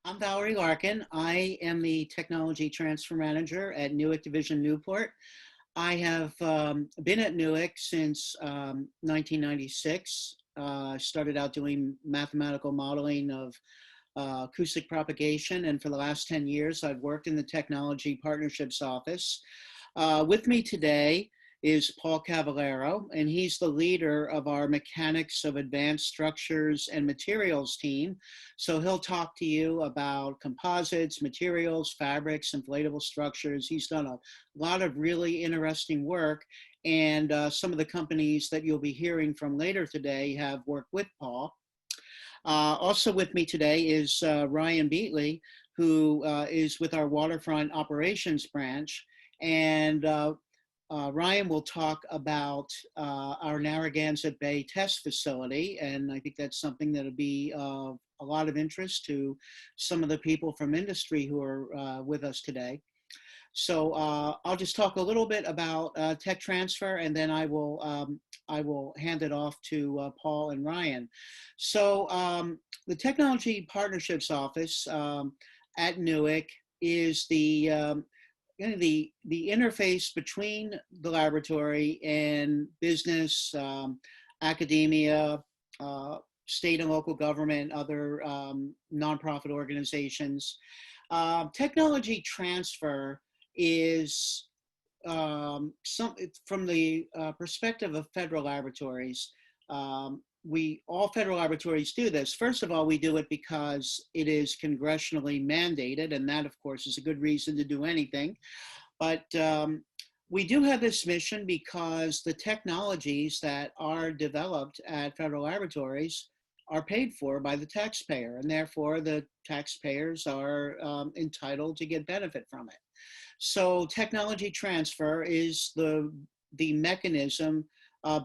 I'm Valerie Larkin. I am the Technology Transfer Manager at NUWC Division Newport. I have been at NUWC since 1996. I started out doing mathematical modeling of acoustic propagation, and for the last 10 years, I've worked in the Technology Partnerships Office. With me today is Paul Cavallaro, and he's the leader of our Mechanics of Advanced Structures and Materials team. So he'll talk to you about composites, materials, fabrics, inflatable structures. He's done a lot of really interesting work, and some of the companies that you'll be hearing from later today have worked with Paul. Also with me today is Ryan Beatley, who is with our Waterfront Operations Branch, and Ryan will talk about our Narragansett Bay Test Facility, and I think that's something that'll be of a lot of interest to some of the people from industry who are with us today. So I'll just talk a little bit about tech transfer, and then I will hand it off to Paul and Ryan. So the Technology Partnerships Office at NUWC is the interface between the laboratory and business, academia, state and local government, other nonprofit organizations. Technology transfer is from the perspective of federal laboratories. All federal laboratories do this. First of all, we do it because it is congressionally mandated, and that, of course, is a good reason to do anything. But we do have this mission because the technologies that are developed at federal laboratories are paid for by the taxpayer, and therefore the taxpayers are entitled to get benefit from it. So technology transfer is the mechanism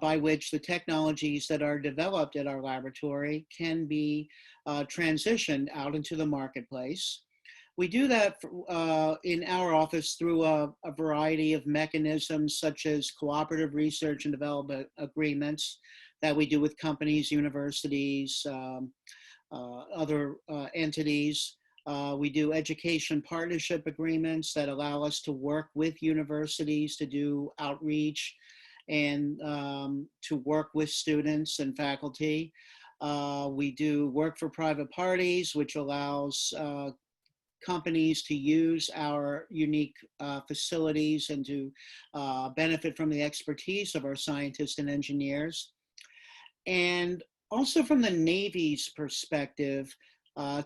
by which the technologies that are developed at our laboratory can be transitioned out into the marketplace. We do that in our office through a variety of mechanisms, such as cooperative research and development agreements that we do with companies, universities, other entities. We do education partnership agreements that allow us to work with universities to do outreach and to work with students and faculty. We do work for private parties, which allows companies to use our unique facilities and to benefit from the expertise of our scientists and engineers. And also from the Navy's perspective,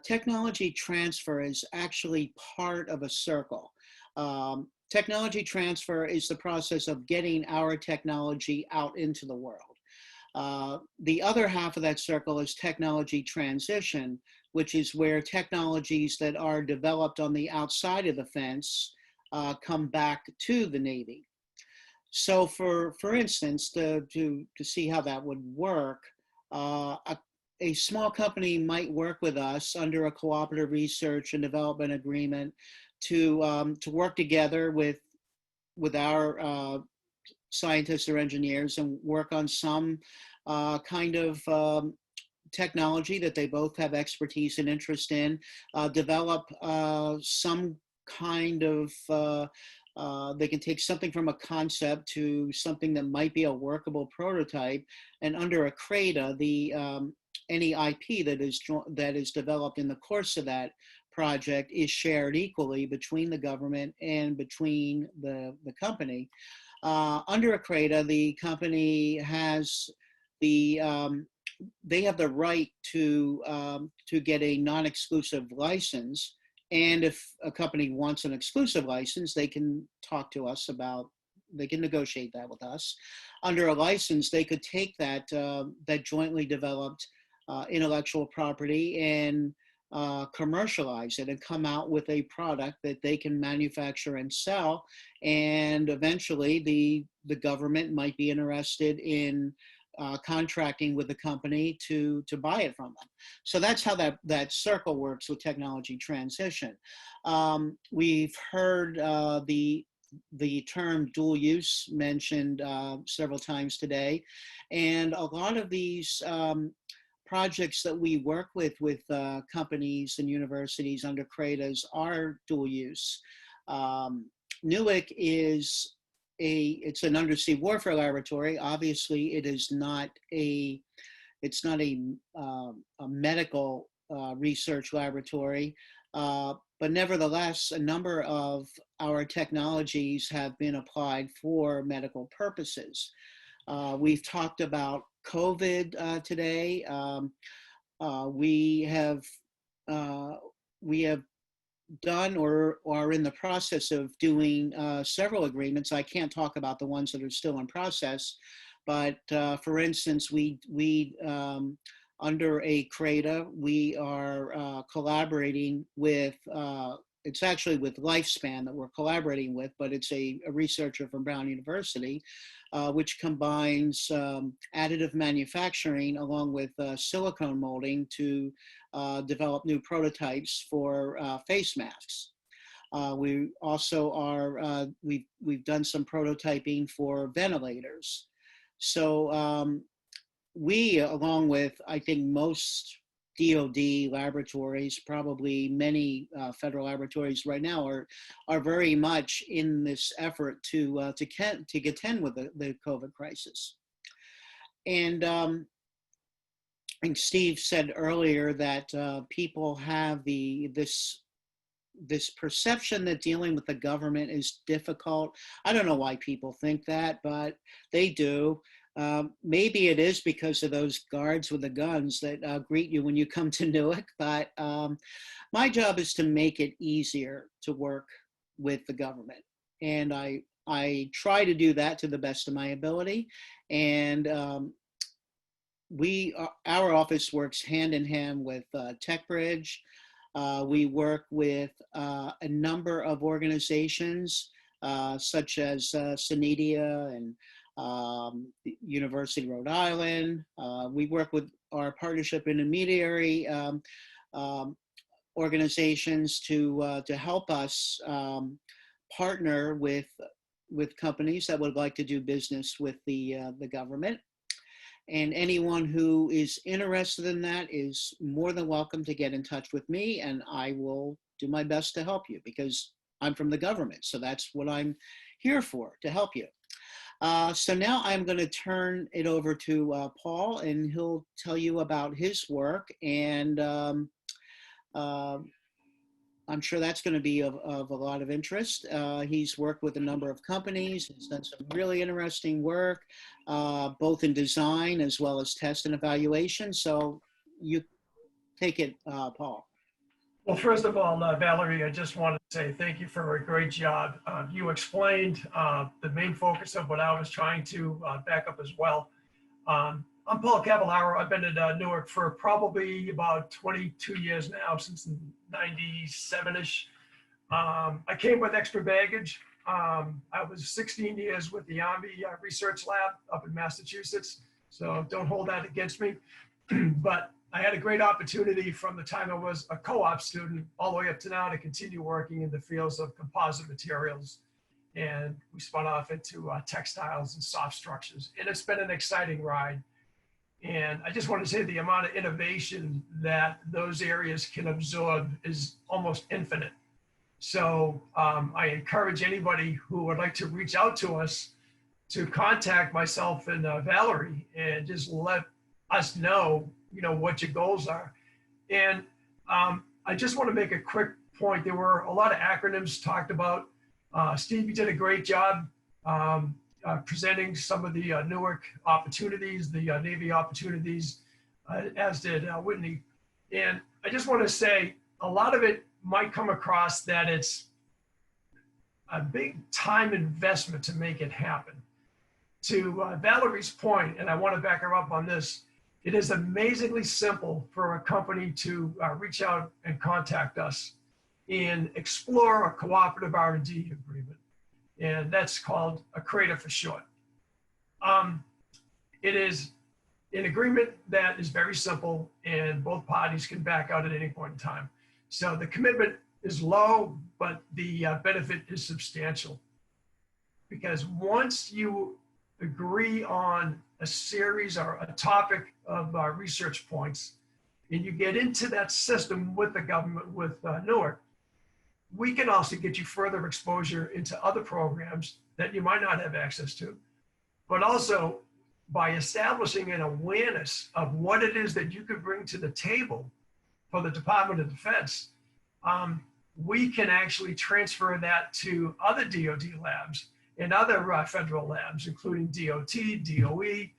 technology transfer is actually part of a circle. Technology transfer is the process of getting our technology out into the world. The other half of that circle is technology transition, which is where technologies that are developed on the outside of the fence come back to the Navy. So for instance, to see how that would work, a small company might work with us under a cooperative research and development agreement to work together with our scientists or engineers and work on some kind of technology that they both have expertise and interest in, develop some kind of, they can take something from a concept to something that might be a workable prototype, and under a CRADA, any IP that is developed in the course of that project is shared equally between the government and between the company. Under a CRADA, the company has they have the right to get a non-exclusive license, and if a company wants an exclusive license, they can talk to us about. They can negotiate that with us. Under a license, they could take that jointly developed intellectual property and commercialize it and come out with a product that they can manufacture and sell, and eventually the government might be interested in contracting with the company to buy it from them. So that's how that circle works with technology transition. We've heard the term dual use mentioned several times today, and a lot of these projects that we work with companies and universities under CRADAs are dual use. NUWC is it's an undersea warfare laboratory. Obviously, it's not a medical research laboratory, but nevertheless, a number of our technologies have been applied for medical purposes. We've talked about COVID today. We have done or are in the process of doing several agreements. I can't talk about the ones that are still in process, but for instance, we under a CRADA, we are collaborating with, it's actually with Lifespan that we're collaborating with, but it's a researcher from Brown University, which combines additive manufacturing along with silicone molding to develop new prototypes for face masks. We also are, we've done some prototyping for ventilators. So we, along with, I think, most DoD laboratories, probably many federal laboratories right now are very much in this effort to contend with the COVID crisis. And I think Steve said earlier that people have this perception that dealing with the government is difficult. I don't know why people think that, but they do. Maybe it is because of those guards with the guns that greet you when you come to NUWC, but my job is to make it easier to work with the government. And I try to do that to the best of my ability. And our office works hand in hand with TechBridge. We work with a number of organizations such as Synedia and University of Rhode Island. We work with our partnership intermediary organizations to help us partner with companies that would like to do business with the government. And anyone who is interested in that is more than welcome to get in touch with me, and I will do my best to help you because I'm from the government. So that's what I'm here for, to help you. So now I'm going to turn it over to Paul, and he'll tell you about his work. And I'm sure that's going to be of a lot of interest. He's worked with a number of companies. He's done some really interesting work, both in design as well as test and evaluation. So you take it, Paul. Well, first of all, Valerie, I just wanted to say thank you for a great job. You explained the main focus of what I was trying to back up as well. I'm Paul Cavallaro. I've been at NUWC for probably about 22 years now, since 97-ish. I came with extra baggage. I was 16 years with the Army Research Lab up in Massachusetts, so don't hold that against me. But I had a great opportunity from the time I was a co-op student all the way up to now to continue working in the fields of composite materials. And we spun off into textiles and soft structures. And it's been an exciting ride. And I just want to say the amount of innovation that those areas can absorb is almost infinite. So I encourage anybody who would like to reach out to us to contact myself and Valerie and just let us know, what your goals are. And I just want to make a quick point. There were a lot of acronyms talked about. Steve, you did a great job presenting some of the NUWC opportunities, the Navy opportunities, as did Whitney. And I just want to say a lot of it might come across that it's a big time investment to make it happen. To Valerie's point, and I want to back her up on this, it is amazingly simple for a company to reach out and contact us and explore a cooperative R&D agreement. And that's called a CRADA for short. It is an agreement that is very simple and both parties can back out at any point in time. So the commitment is low, but the benefit is substantial. Because once you agree on a series or a topic of research points, and you get into that system with the government, with NUWC, we can also get you further exposure into other programs that you might not have access to. But also, by establishing an awareness of what it is that you could bring to the table for the Department of Defense, we can actually transfer that to other DoD labs and other federal labs, including DOT, DOE,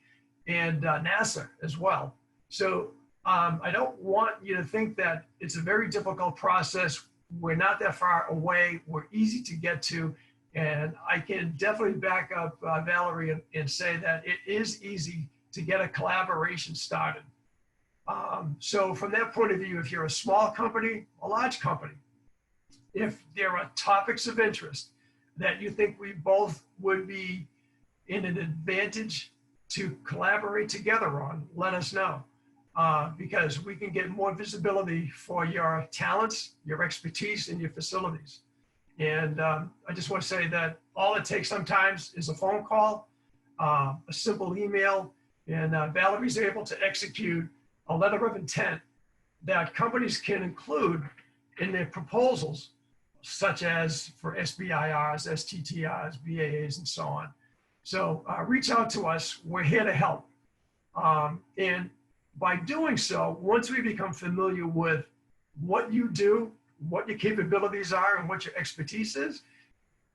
and NASA as well. So I don't want you to think that it's a very difficult process. We're not that far away. We're easy to get to. And I can definitely back up Valerie and say that it is easy to get a collaboration started. So from that point of view, if you're a small company, a large company, if there are topics of interest that you think we both would be in an advantage to collaborate together on, let us know. Because we can get more visibility for your talents, your expertise, and your facilities. And I just want to say that all it takes sometimes is a phone call, a simple email, and Valerie's able to execute a letter of intent that companies can include in their proposals, such as for SBIRs, STTRs, BAAs, and so on. So reach out to us. We're here to help. And by doing so, once we become familiar with what you do, what your capabilities are, and what your expertise is,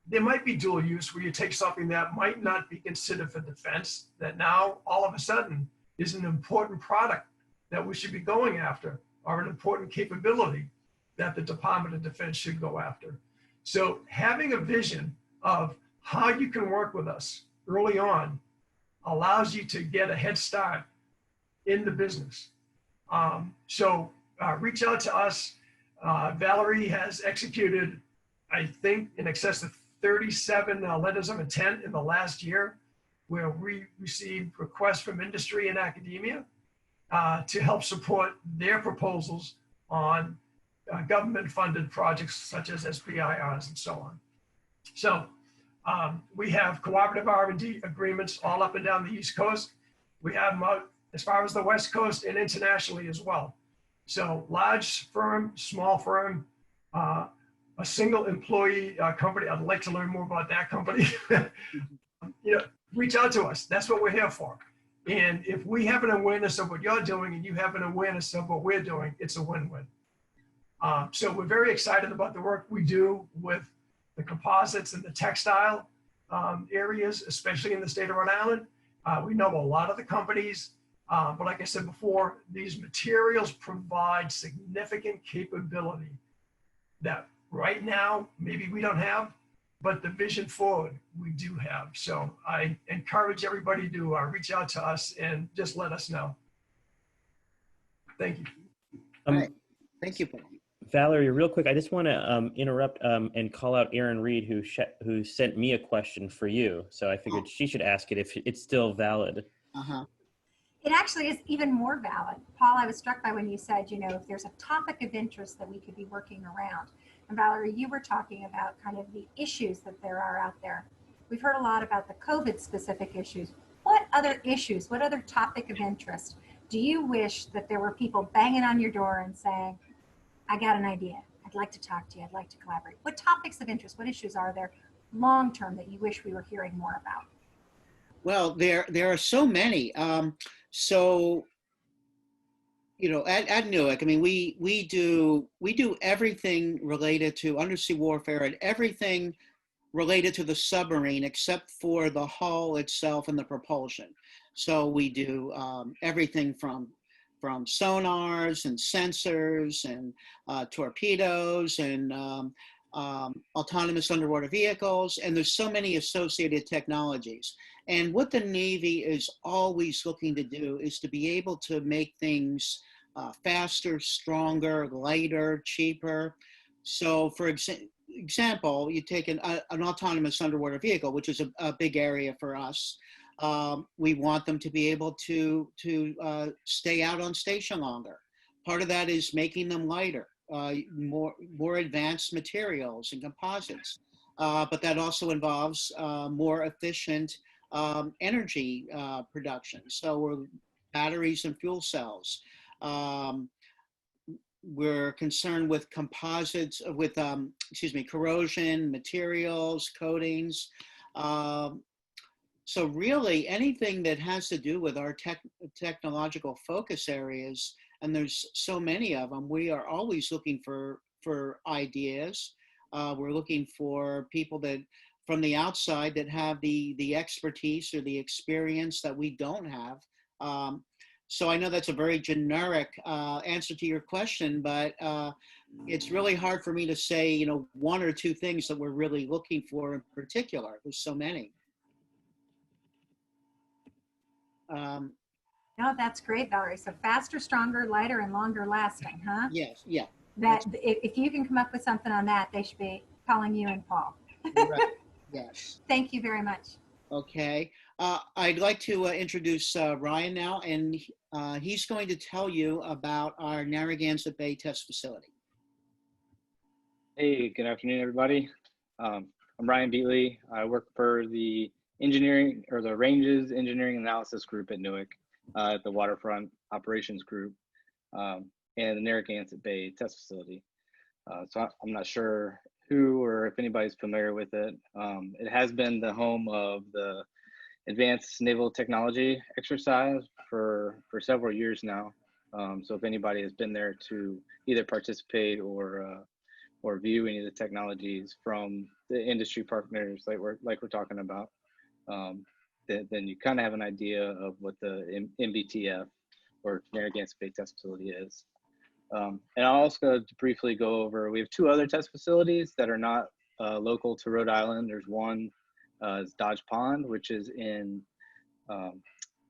there might be dual use where you take something that might not be considered for defense, that now all of a sudden is an important product that we should be going after, or an important capability that the Department of Defense should go after. So having a vision of how you can work with us early on allows you to get a head start in the business. So reach out to us. Valerie has executed, I think, in excess of 37 letters of intent in the last year, where we received requests from industry and academia to help support their proposals on government-funded projects such as SBIRs and so on. So we have cooperative R&D agreements all up and down the East Coast. We have them out as far as the West Coast and internationally as well. So large firm, small firm, a single employee company. I'd like to learn more about that company. Reach out to us. That's what we're here for. And if we have an awareness of what you're doing and you have an awareness of what we're doing, it's a win-win. So we're very excited about the work we do with the composites and the textile areas, especially in the state of Rhode Island. We know a lot of the companies, but like I said before, these materials provide significant capability that right now, maybe we don't have, but the vision forward, we do have. So I encourage everybody to reach out to us and just let us know. Thank you. Thank you, Paul. Valerie, real quick, I just want to interrupt and call out Erin Reed, who sent me a question for you. So I figured she should ask it if it's still valid. Uh-huh. It actually is even more valid. Paul, I was struck by when you said, if there's a topic of interest that we could be working around. And Valerie, you were talking about kind of the issues that there are out there. We've heard a lot about the COVID specific issues. What other issues, what other topic of interest do you wish that there were people banging on your door and saying, I got an idea. I'd like to talk to you. I'd like to collaborate. What topics of interest, what issues are there long-term that you wish we were hearing more about? Well, there are so many. So, at NUWC, I mean, we do everything related to undersea warfare and everything related to the submarine, except for the hull itself and the propulsion. So we do everything from sonars and sensors and torpedoes and autonomous underwater vehicles, and there's so many associated technologies. And what the Navy is always looking to do is to be able to make things faster, stronger, lighter, cheaper. So for example, you take an autonomous underwater vehicle, which is a big area for us. We want them to be able to stay out on station longer. Part of that is making them lighter, more advanced materials and composites. But that also involves more efficient energy production. So we're batteries and fuel cells. We're concerned with composites, with corrosion, materials, coatings. So really anything that has to do with our technological focus areas, and there's so many of them, we are always looking for ideas. We're looking for people that from the outside that have the expertise or the experience that we don't have. So I know that's a very generic answer to your question, but it's really hard for me to say, you know, one or two things that we're really looking for in particular. There's so many. No, that's great, Valerie. So faster, stronger, lighter, and longer lasting, huh? Yes, yeah. That if you can come up with something on that, they should be calling you and Paul. Right. Yes. Thank you very much. Okay. I'd like to introduce Ryan now, and he's going to tell you about our Narragansett Bay Test Facility. Hey, good afternoon, everybody. I'm Ryan Beatley. I work for the engineering or the Ranges Engineering Analysis Group at NUWC, at the Waterfront Operations Group, and the Narragansett Bay Test Facility. So I'm not sure who or if anybody's familiar with it. It has been the home of the Advanced Naval Technology exercise for several years now. So if anybody has been there to either participate or view any of the technologies from the industry partners like we're talking about, then you kind of have an idea of what the NBTF or Narragansett Bay Test Facility is. And I'll also briefly go over, we have two other test facilities that are not local to Rhode Island. There's one is Dodge Pond, which is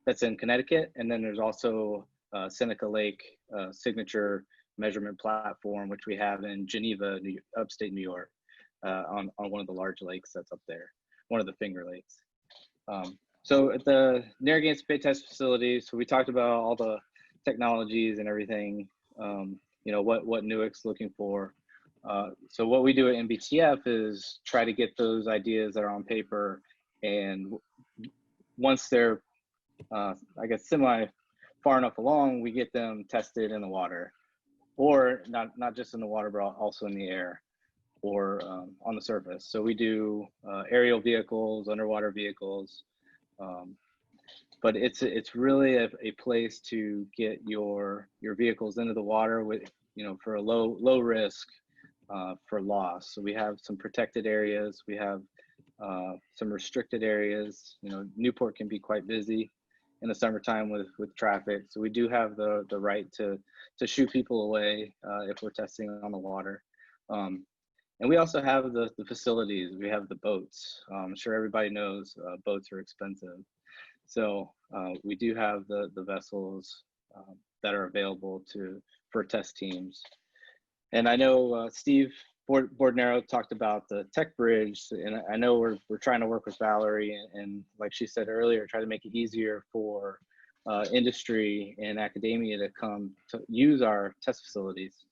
that's in Connecticut. And then there's also Seneca Lake signature measurement platform, which we have in Geneva, upstate New York, on one of the large lakes that's up there, one of the Finger Lakes. So at the Narragansett Bay Test Facility, so we talked about all the technologies and everything, you know, what NUWC's looking for. So what we do at NBTF is try to get those ideas that are on paper, and once they're, I guess, semi far enough along, we get them tested in the water, or not just in the water, but also in the air or on the surface. So we do aerial vehicles, underwater vehicles, but it's really a place to get your vehicles into the water with, you know, for a low risk for loss. So we have some protected areas, we have some restricted areas. You know, Newport can be quite busy in the summertime with traffic, so we do have the right to shoo people away if we're testing on the water. And we also have the facilities. We have the boats. I'm sure everybody knows boats are expensive. So we do have the vessels that are available for test teams. And I know Steve Bordnero talked about the tech bridge, and I know we're trying to work with Valerie and like she said earlier, try to make it easier for industry and academia to come to use our test facilities.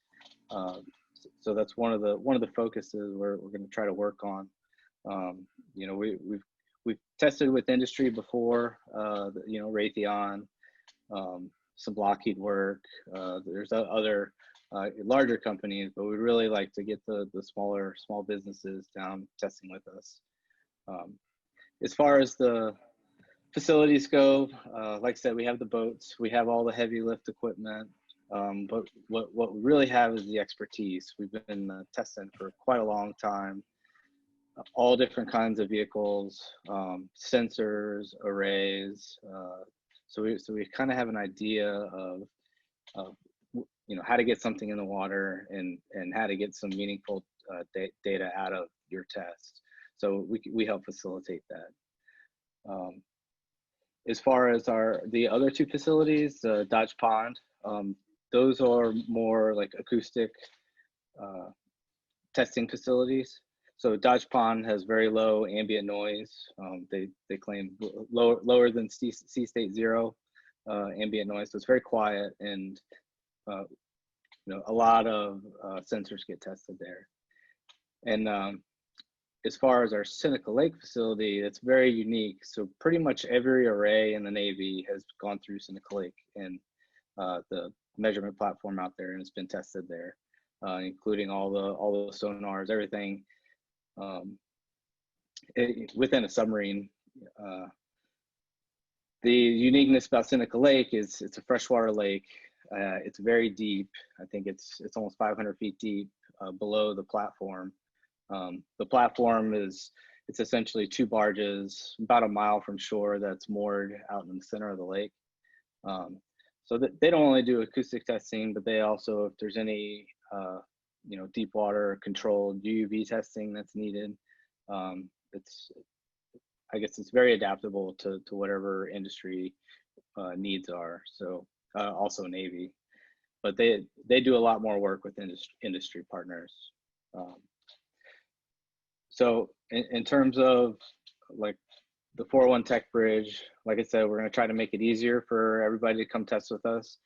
So that's one of the focuses we're going to try to work on. You know, we've tested with industry before, you know, Raytheon, some Lockheed work. There's other larger companies, but we really like to get the small businesses down testing with us. As far as the facilities go, like I said, we have the boats, we have all the heavy lift equipment, but what we really have is the expertise. We've been testing for quite a long time, all different kinds of vehicles, sensors, arrays. So we kind of have an idea of you know, how to get something in the water and how to get some meaningful data out of your test. So we help facilitate that. As far as the other two facilities, Dodge Pond, those are more like acoustic testing facilities. So Dodge Pond has very low ambient noise. They claim lower than sea state zero ambient noise. So it's very quiet, and you know, a lot of sensors get tested there. And as far as our Seneca Lake facility, it's very unique. So pretty much every array in the Navy has gone through Seneca Lake and the measurement platform out there, and it's been tested there, including all the sonars, everything within a submarine. The uniqueness about Seneca Lake is it's a freshwater lake. It's very deep. I think it's almost 500 feet deep below the platform. The platform it's essentially two barges about a mile from shore that's moored out in the center of the lake. So that they don't only do acoustic testing, but they also, if there's any deep water controlled UUV testing that's needed, I guess it's very adaptable to whatever industry needs are. So also Navy, but they do a lot more work with industry partners. So in terms of like the 401 Tech Bridge, like I said, we're going to try to make it easier for everybody to come test with us.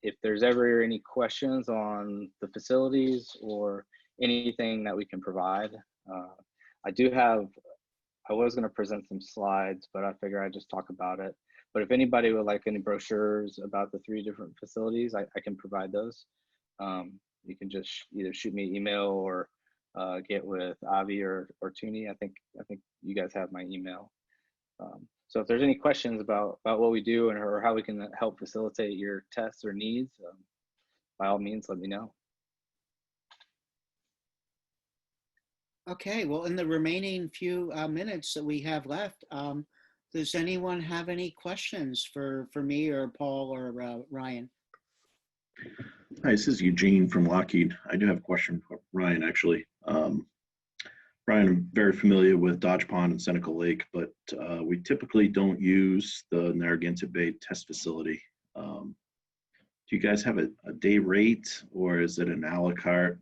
If there's ever any questions on the facilities or anything that we can provide, I was going to present some slides, but I figure I'd just talk about it. But if anybody would like any brochures about the 3 different facilities, I can provide those. You can just either shoot me an email or get with Avi or Tuni. I think you guys have my email. So if there's any questions about what we do or how we can help facilitate your tests or needs, by all means, let me know. Okay, well, in the remaining few minutes that we have left, does anyone have any questions for me or Paul or Ryan? Hi, this is Eugene from Lockheed. I do have a question for Ryan, actually. Ryan, I'm very familiar with Dodge Pond and Seneca Lake, but we typically don't use the Narragansett Bay Test Facility. Do you guys have a day rate, or is it an a la carte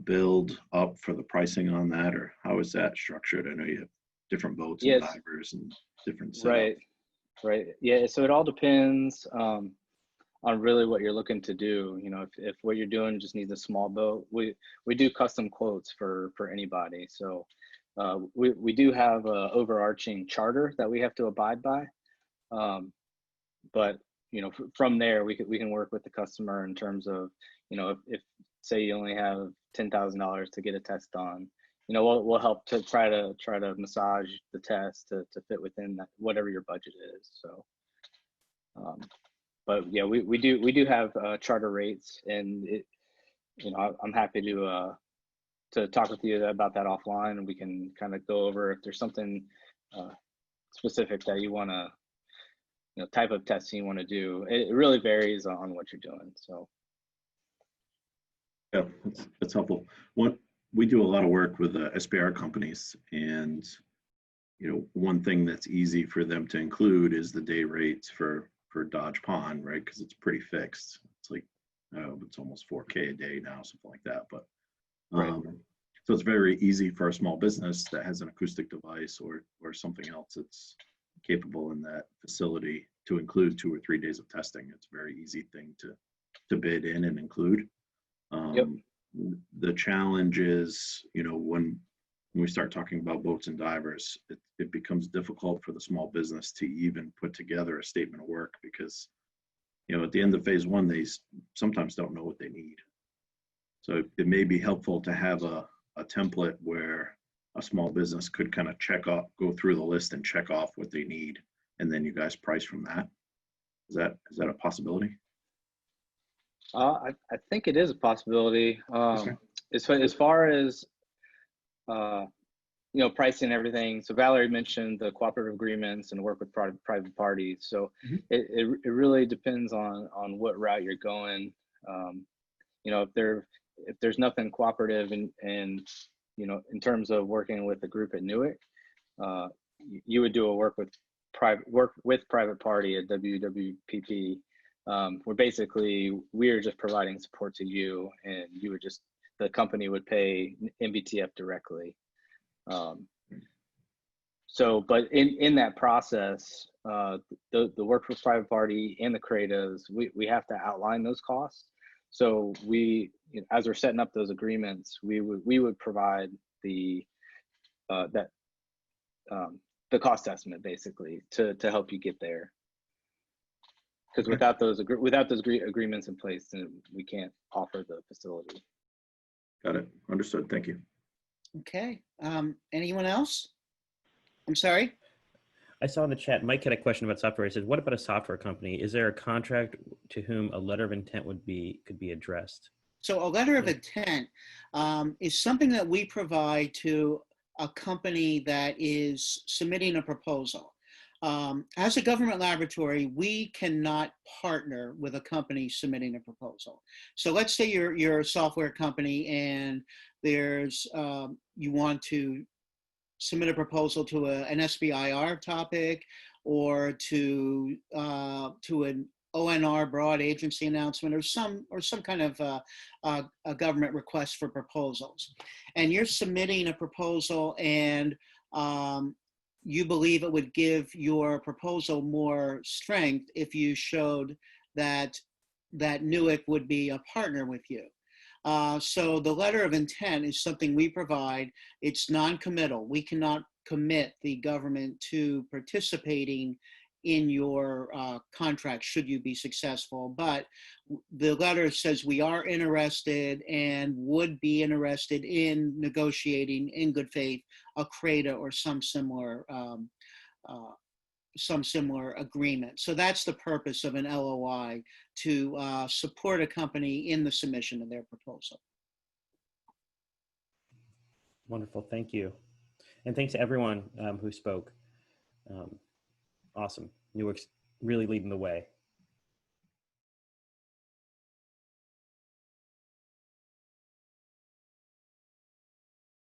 build up for the pricing on that, or how is that structured? I know you have different boats and divers and different setup. Right. Yeah, so it all depends on really what you're looking to do. You know, if what you're doing just needs a small boat, we do custom quotes for anybody. So we do have a overarching charter that we have to abide by, but you know, from there we can work with the customer in terms of, you know, if say you only have $10,000 to get a test on, you know, we'll help to try to massage the test to fit within that, whatever your budget is. So but yeah, we do have charter rates, and you know, I'm happy to talk with you about that offline, and we can kind of go over if there's something specific that you want to, you know, type of testing you want to do. It really varies on what you're doing. So yeah, that's helpful. We do a lot of work with SBR companies, and you know, one thing that's easy for them to include is the day rates for Dodge Pond, right? Because it's pretty fixed. It's like, it's almost 4K a day now, something like that. But so it's very easy for a small business that has an acoustic device or something else that's capable in that facility to include 2 or 3 days of testing. It's a very easy thing to bid in and include. The challenge is, you know, when we start talking about boats and divers, it becomes difficult for the small business to even put together a statement of work, because, you know, at the end of phase 1, they sometimes don't know what they need. So it may be helpful to have a template where a small business could kind of go through the list and check off what they need, and then you guys price from that. Is that a possibility? I think it is a possibility. As far as you know, pricing and everything. So Valerie mentioned the cooperative agreements and work with private parties. So it really depends on what route you're going. You know, if there's nothing cooperative and you know, in terms of working with the group at NUWC, you would do a work with private party at NUWCDIVNPT. Where basically we're just providing support to you, and the company would pay NBTF directly. So, but in that process, the work for private party and the creatives, we have to outline those costs. So we, you know, as we're setting up those agreements, we would provide the the cost estimate basically to help you get there. Because without those agreements in place, then we can't offer the facility. Got it. Understood. Thank you. Okay. Anyone else? I'm sorry. I saw in the chat, Mike had a question about software. He said, what about a software company? Is there a contract to whom a letter of intent could be addressed? So a letter of intent is something that we provide to a company that is submitting a proposal. As a government laboratory, we cannot partner with a company submitting a proposal. So let's say you're a software company and there's you want to submit a proposal to an SBIR topic or to an ONR broad agency announcement or some kind of a government request for proposals, and you're submitting a proposal and you believe it would give your proposal more strength if you showed that NUWC would be a partner with you. So the letter of intent is something we provide. It's non-committal. We cannot commit the government to participating in your contract should you be successful. But the letter says we are interested and would be interested in negotiating in good faith a CRADA or some similar agreement. So that's the purpose of an LOI, to support a company in the submission of their proposal. Wonderful, thank you. And thanks to everyone who spoke. Awesome, NUWC's really leading the way.